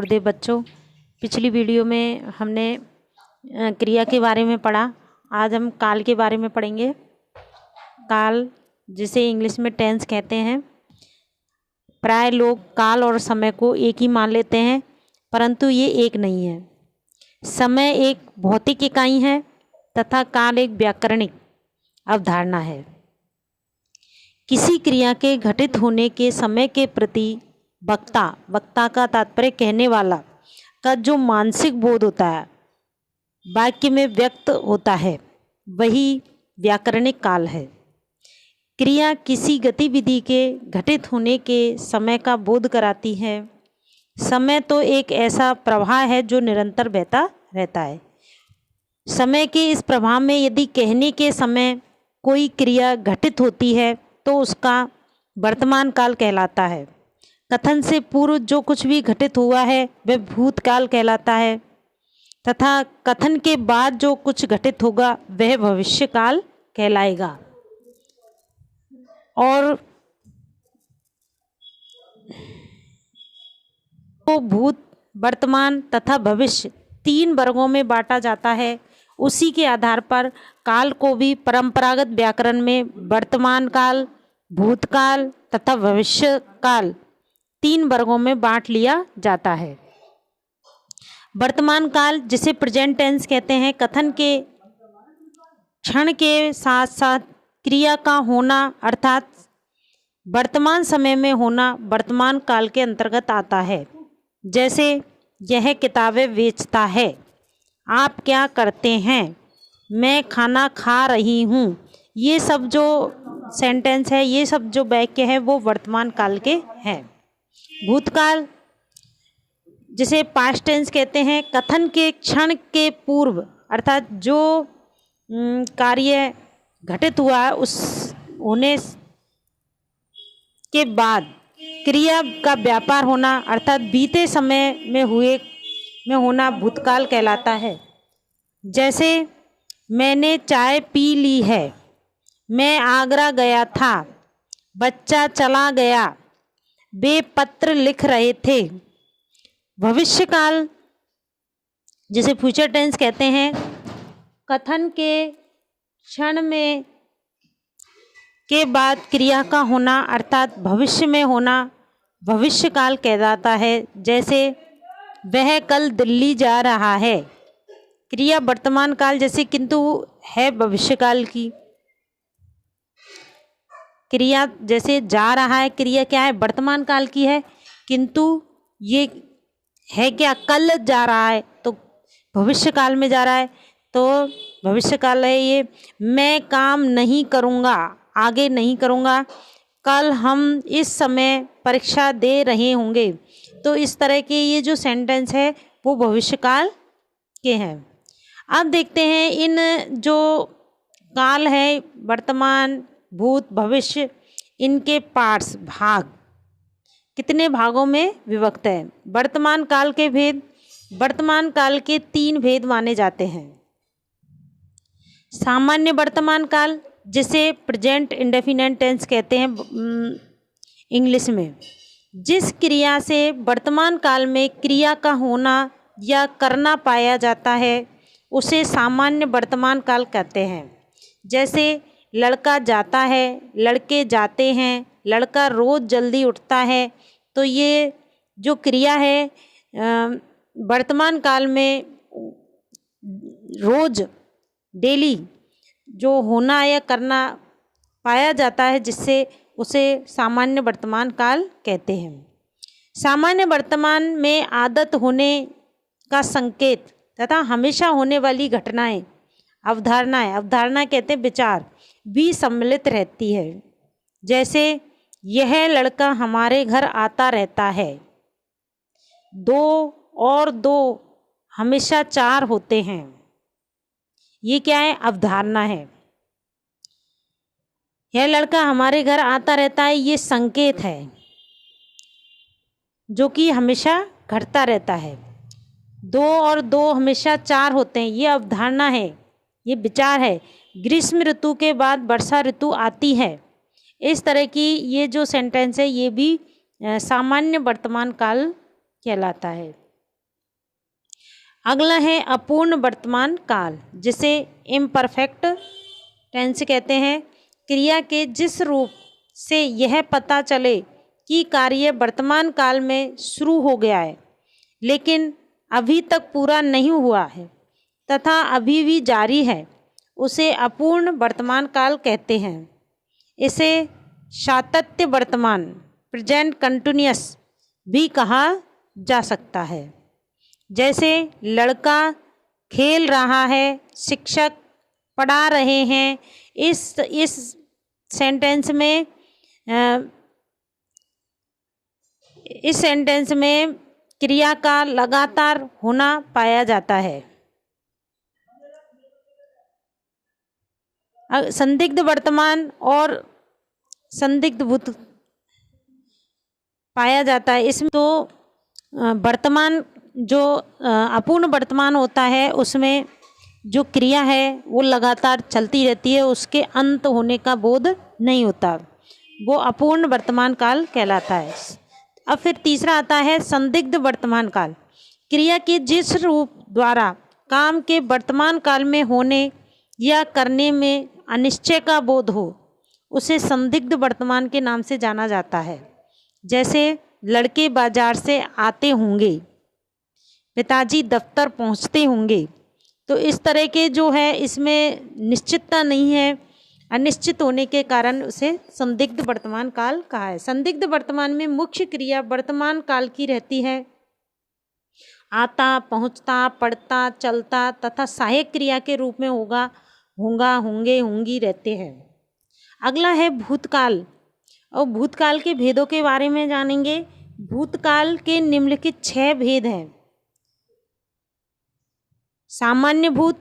गुरुदेव बच्चों, पिछली वीडियो में हमने क्रिया के बारे में पढ़ा। आज हम काल के बारे में पढ़ेंगे। काल, जिसे इंग्लिश में टेंस कहते हैं। प्राय लोग काल और समय को एक ही मान लेते हैं, परंतु ये एक नहीं है। समय एक भौतिक इकाई है तथा काल एक व्याकरणिक अवधारणा है। किसी क्रिया के घटित होने के समय के प्रति वक्ता का तात्पर्य कहने वाला का जो मानसिक बोध होता है, वाक्य में व्यक्त होता है, वही व्याकरणिक काल है। क्रिया किसी गतिविधि के घटित होने के समय का बोध कराती है। समय तो एक ऐसा प्रवाह है जो निरंतर बहता रहता है। समय के इस प्रवाह में यदि कहने के समय कोई क्रिया घटित होती है तो उसका वर्तमान काल कहलाता है। कथन से पूर्व जो कुछ भी घटित हुआ है वह भूतकाल कहलाता है तथा कथन के बाद जो कुछ घटित होगा वह भविष्यकाल कहलाएगा। और तो भूत, वर्तमान तथा भविष्य 3 वर्गों में बांटा जाता है। उसी के आधार पर काल को भी परंपरागत व्याकरण में वर्तमान काल, भूतकाल तथा भविष्य काल 3 वर्गों में बांट लिया जाता है। वर्तमान काल, जिसे प्रेजेंट टेंस कहते हैं, कथन के क्षण के साथ साथ क्रिया का होना अर्थात वर्तमान समय में होना वर्तमान काल के अंतर्गत आता है। जैसे यह किताबें बेचता है, आप क्या करते हैं, मैं खाना खा रही हूँ। ये सब जो सेंटेंस है, ये सब जो वाक्य है, वो वर्तमान काल के हैं। भूतकाल, जिसे पास्ट टेंस कहते हैं, कथन के क्षण के पूर्व अर्थात जो कार्य घटित हुआ है उस होने के बाद क्रिया का व्यापार होना अर्थात बीते समय में होना भूतकाल कहलाता है। जैसे मैंने चाय पी ली है, मैं आगरा गया था, बच्चा चला गया, वे पत्र लिख रहे थे। भविष्यकाल, जिसे फ्यूचर टेंस कहते हैं, कथन के क्षण में के बाद क्रिया का होना अर्थात भविष्य में होना भविष्यकाल कहलाता है। जैसे वह कल दिल्ली जा रहा है, क्रिया वर्तमान काल जैसे किंतु है भविष्यकाल की। क्रिया जैसे जा रहा है, क्रिया क्या है, वर्तमान काल की है, किंतु ये है क्या, कल जा रहा है तो भविष्य काल में जा रहा है, तो भविष्य काल है ये। मैं काम नहीं करूँगा, आगे नहीं करूँगा, कल हम इस समय परीक्षा दे रहे होंगे। तो इस तरह के ये जो सेंटेंस है वो भविष्यकाल के हैं। अब देखते हैं इन जो काल है, वर्तमान, भूत, भविष्य, इनके पार्ट्स, भाग कितने भागों में विभक्त है। वर्तमान काल के भेद, वर्तमान काल के 3 भेद माने जाते हैं। सामान्य वर्तमान काल, जिसे प्रेजेंट इंडेफिनिट टेंस कहते हैं इंग्लिश में, जिस क्रिया से वर्तमान काल में क्रिया का होना या करना पाया जाता है उसे सामान्य वर्तमान काल कहते हैं। जैसे लड़का जाता है, लड़के जाते हैं, लड़का रोज़ जल्दी उठता है। तो ये जो क्रिया है वर्तमान काल में रोज़, डेली जो होना या करना पाया जाता है, जिससे उसे सामान्य वर्तमान काल कहते हैं। सामान्य वर्तमान में आदत होने का संकेत तथा हमेशा होने वाली घटनाएं, अवधारणा कहते हैं विचार, भी सम्मिलित रहती है। जैसे यह लड़का हमारे घर आता रहता है, 2 और 2 हमेशा 4 होते हैं। ये क्या है, अवधारणा है। यह लड़का हमारे घर आता रहता है, ये संकेत है जो कि हमेशा घटता रहता है। 2 और 2 हमेशा 4 होते हैं, ये अवधारणा है, ये विचार है। ग्रीष्म ऋतु के बाद वर्षा ऋतु आती है। इस तरह की ये जो सेंटेंस है ये भी सामान्य वर्तमान काल कहलाता है। अगला है अपूर्ण वर्तमान काल, जिसे इम्परफेक्ट टेंस कहते हैं। क्रिया के जिस रूप से यह पता चले कि कार्य वर्तमान काल में शुरू हो गया है लेकिन अभी तक पूरा नहीं हुआ है तथा अभी भी जारी है, उसे अपूर्ण वर्तमान काल कहते हैं। इसे सातत्य वर्तमान प्रेजेंट कंटिन्यूअस भी कहा जा सकता है। जैसे लड़का खेल रहा है, शिक्षक पढ़ा रहे हैं। इस सेंटेंस में क्रिया का लगातार होना पाया जाता है। संदिग्ध वर्तमान और संदिग्ध भूत पाया जाता है। इसमें तो वर्तमान जो अपूर्ण वर्तमान होता है उसमें जो क्रिया है वो लगातार चलती रहती है, उसके अंत होने का बोध नहीं होता, वो अपूर्ण वर्तमान काल कहलाता है। अब फिर तीसरा आता है संदिग्ध वर्तमान काल। क्रिया के जिस रूप द्वारा काम के वर्तमान काल में होने या करने में अनिश्चय का बोध हो, उसे संदिग्ध वर्तमान के नाम से जाना जाता है। जैसे लड़के बाजार से आते होंगे, पिताजी दफ्तर पहुंचते होंगे। तो इस तरह के जो है इसमें निश्चितता नहीं है, अनिश्चित होने के कारण उसे संदिग्ध वर्तमान काल कहा है। संदिग्ध वर्तमान में मुख्य क्रिया वर्तमान काल की रहती है। आता, पहुंचता, पढ़ता, चलता तथा सहायक क्रिया के रूप में होगा, होंगा, होंगे, होंगी रहते हैं। अगला है भूतकाल, और भूतकाल के भेदों के बारे में जानेंगे। भूतकाल के निम्नलिखित 6 भेद हैं। सामान्य भूत,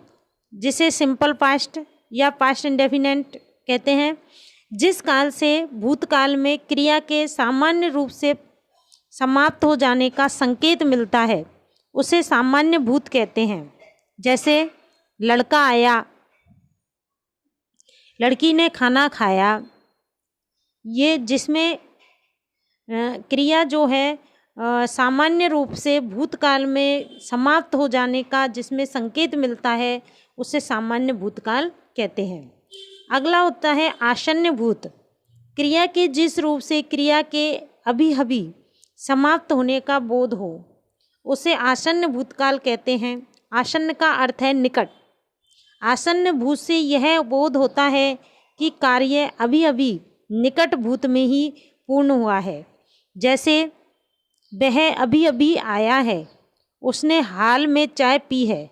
जिसे सिंपल पास्ट या पास्ट इंडेफिनिट कहते हैं, जिस काल से भूतकाल में क्रिया के सामान्य रूप से समाप्त हो जाने का संकेत मिलता है, उसे सामान्य भूत कहते हैं। जैसे लड़का आया, लड़की ने खाना खाया। ये जिसमें क्रिया जो है सामान्य रूप से भूतकाल में समाप्त हो जाने का जिसमें संकेत मिलता है, उसे सामान्य भूतकाल कहते हैं। अगला होता है आसन्न भूत। क्रिया के जिस रूप से क्रिया के अभी अभी समाप्त होने का बोध हो, उसे आसन्न भूतकाल कहते हैं। आसन्न का अर्थ है निकट। आसन्न भूत से यह बोध होता है कि कार्य अभी अभी निकट भूत में ही पूर्ण हुआ है। जैसे वह अभी अभी आया है, उसने हाल में चाय पी है।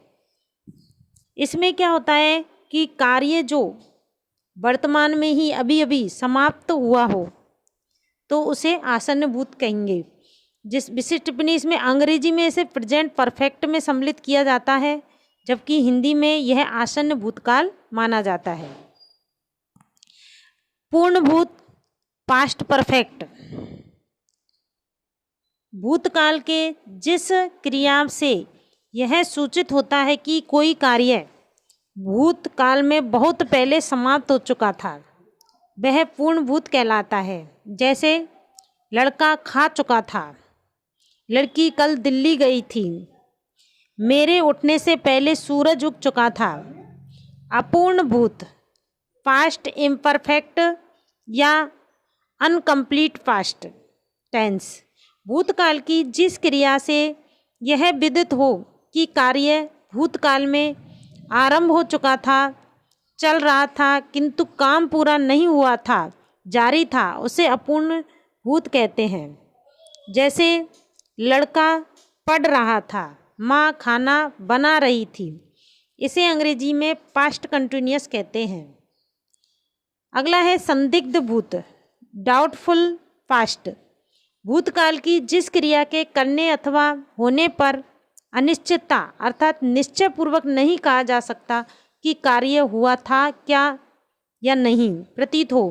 इसमें क्या होता है कि कार्य जो वर्तमान में ही अभी अभी समाप्त हुआ हो तो उसे आसन्न भूत कहेंगे। जिस विशिष्ट टिप्पणी इसमें अंग्रेजी में इसे प्रेजेंट परफेक्ट में सम्मिलित किया जाता है, जबकि हिंदी में यह आसन्न भूतकाल माना जाता है। पूर्ण भूत, पास्ट परफेक्ट। भूतकाल के जिस क्रिया से यह सूचित होता है कि कोई कार्य भूतकाल में बहुत पहले समाप्त हो चुका था, वह पूर्ण भूत कहलाता है। जैसे लड़का खा चुका था, लड़की कल दिल्ली गई थी, मेरे उठने से पहले सूरज उग चुका था। अपूर्ण भूत, पास्ट इम्परफेक्ट या अनकम्प्लीट पास्ट टेंस। भूतकाल की जिस क्रिया से यह विदित हो कि कार्य भूतकाल में आरंभ हो चुका था, चल रहा था, किंतु काम पूरा नहीं हुआ था, जारी था, उसे अपूर्ण भूत कहते हैं। जैसे लड़का पढ़ रहा था, माँ खाना बना रही थी। इसे अंग्रेजी में पास्ट कंटिन्यूअस कहते हैं। अगला है संदिग्ध भूत, डाउटफुल पास्ट। भूतकाल की जिस क्रिया के करने अथवा होने पर अनिश्चितता अर्थात निश्चय पूर्वक नहीं कहा जा सकता कि कार्य हुआ था क्या या नहीं प्रतीत हो,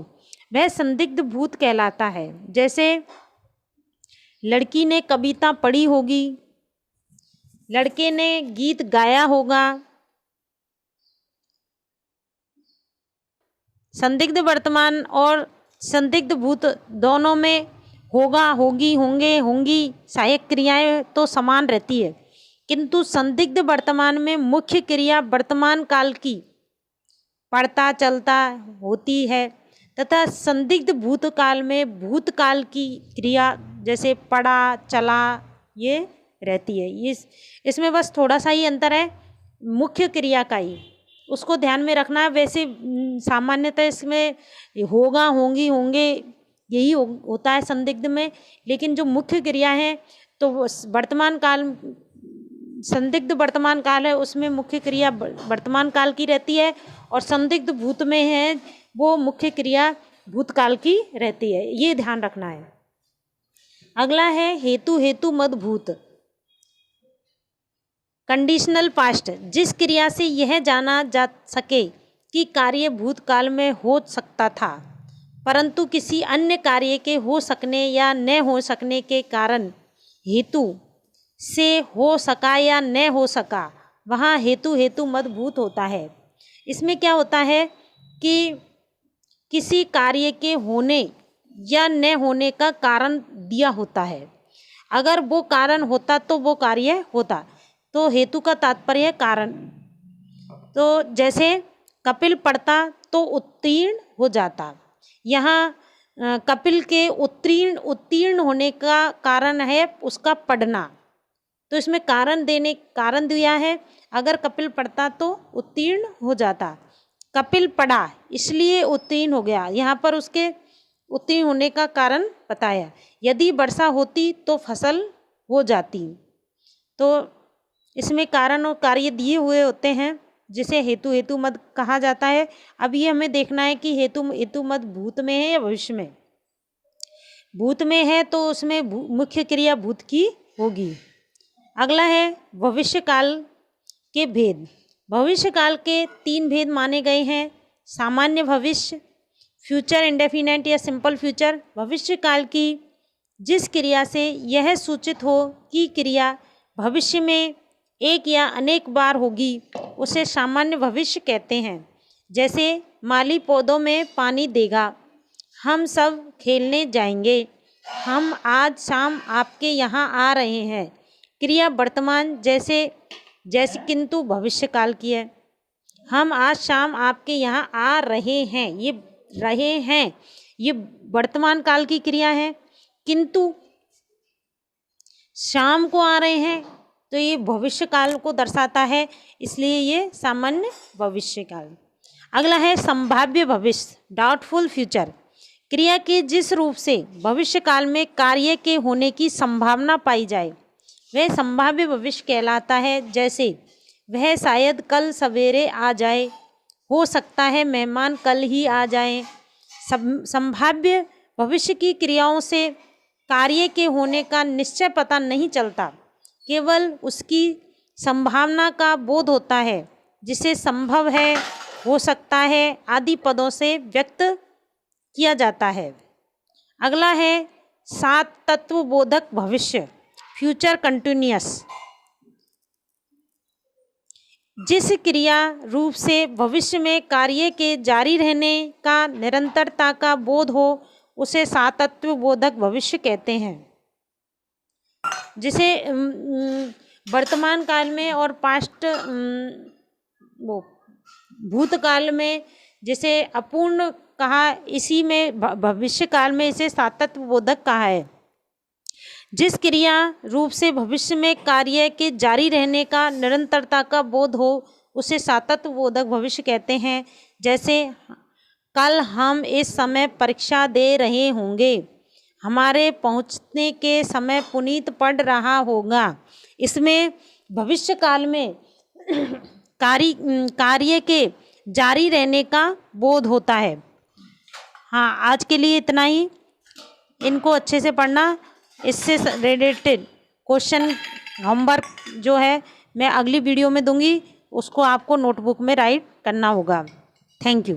वह संदिग्ध भूत कहलाता है। जैसे लड़की ने कविता पढ़ी होगी, लड़के ने गीत गाया होगा। संदिग्ध वर्तमान और संदिग्ध भूत दोनों में होगा, होगी, होंगे, होंगी सहायक क्रियाएं तो समान रहती है, किंतु संदिग्ध वर्तमान में मुख्य क्रिया वर्तमान काल की पढ़ता चलता होती है तथा संदिग्ध भूतकाल में भूतकाल की क्रिया जैसे पढ़ा चला ये रहती है। ये इसमें बस थोड़ा सा ही अंतर है मुख्य क्रिया का ही, उसको ध्यान में रखना है। वैसे सामान्यतः इसमें होगा होंगी होंगे यही होता है संदिग्ध में, लेकिन जो मुख्य क्रिया है तो वर्तमान काल संदिग्ध वर्तमान काल है उसमें मुख्य क्रिया वर्तमान काल की रहती है और संदिग्ध भूत में है वो मुख्य क्रिया भूतकाल की रहती है, ये ध्यान रखना है। अगला है हेतु हेतु मद भूत कंडीशनल पास्ट, जिस क्रिया से यह जाना जा सके कि कार्य भूतकाल में हो सकता था परंतु किसी अन्य कार्य के हो सकने या न हो सकने के कारण हेतु से हो सका या न हो सका, वहाँ हेतु हेतु मद भूत होता है। इसमें क्या होता है कि किसी कार्य के होने या न होने का कारण दिया होता है, अगर वो कारण होता तो वो कार्य होता, तो हेतु का तात्पर्य है कारण। तो जैसे कपिल पढ़ता तो उत्तीर्ण हो जाता, यहाँ कपिल के उत्तीर्ण होने का कारण है उसका पढ़ना, तो इसमें कारण दिया है, अगर कपिल पढ़ता तो उत्तीर्ण हो जाता, कपिल पढ़ा इसलिए उत्तीर्ण हो गया, यहाँ पर उसके उत्तीर्ण होने का कारण बताया। यदि वर्षा होती तो फसल हो जाती, तो इसमें कारण और कार्य दिए हुए होते हैं जिसे हेतु हेतु मद कहा जाता है। अब ये हमें देखना है कि हेतु हेतु मद भूत में है या भविष्य में। भूत में है तो उसमें मुख्य क्रिया भूत की होगी। अगला है भविष्य काल के भेद। भविष्य काल के 3 भेद माने गए हैं, सामान्य भविष्य, फ्यूचर इंडेफिनेट या सिंपल फ्यूचर। भविष्य काल की जिस क्रिया से यह सूचित हो कि क्रिया भविष्य में एक या अनेक बार होगी उसे सामान्य भविष्य कहते हैं। जैसे माली पौधों में पानी देगा, हम सब खेलने जाएंगे, हम आज शाम आपके यहाँ आ रहे हैं। क्रिया वर्तमान जैसे किंतु भविष्य काल की है, हम आज शाम आपके यहाँ आ रहे हैं, ये वर्तमान काल की क्रिया है। किंतु शाम को आ रहे हैं तो ये भविष्य काल को दर्शाता है, इसलिए ये सामान्य भविष्य काल। अगला है संभाव्य भविष्य, डाउटफुल फ्यूचर। क्रिया के जिस रूप से भविष्य काल में कार्य के होने की संभावना पाई जाए वह संभाव्य भविष्य कहलाता है। जैसे वह शायद कल सवेरे आ जाए, हो सकता है मेहमान कल ही आ जाएं। संभाव्य भविष्य की क्रियाओं से कार्य के होने का निश्चय पता नहीं चलता, केवल उसकी संभावना का बोध होता है, जिसे संभव है, हो सकता है आदि पदों से व्यक्त किया जाता है। अगला है 7 तत्व बोधक भविष्य, फ्यूचर कंटिन्यूअस। जिस क्रिया रूप से भविष्य में कार्य के जारी रहने का निरंतरता का बोध हो उसे 7 तत्व बोधक भविष्य कहते हैं। जिसे वर्तमान काल में और पास्ट भूतकाल में जिसे अपूर्ण कहा, इसी में भविष्य काल में इसे 7 तत्व बोधक कहा है। जिस क्रिया रूप से भविष्य में कार्य के जारी रहने का निरंतरता का बोध हो उसे 7 तत्व बोधक भविष्य कहते हैं। जैसे कल हम इस समय परीक्षा दे रहे होंगे, हमारे पहुंचने के समय पुनीत पढ़ रहा होगा। इसमें भविष्य काल में कार्य के जारी रहने का बोध होता है। हाँ, आज के लिए इतना ही। इनको अच्छे से पढ़ना। इससे रिलेटेड क्वेश्चन होमवर्क जो है मैं अगली वीडियो में दूंगी, उसको आपको नोटबुक में राइट करना होगा। Thank you.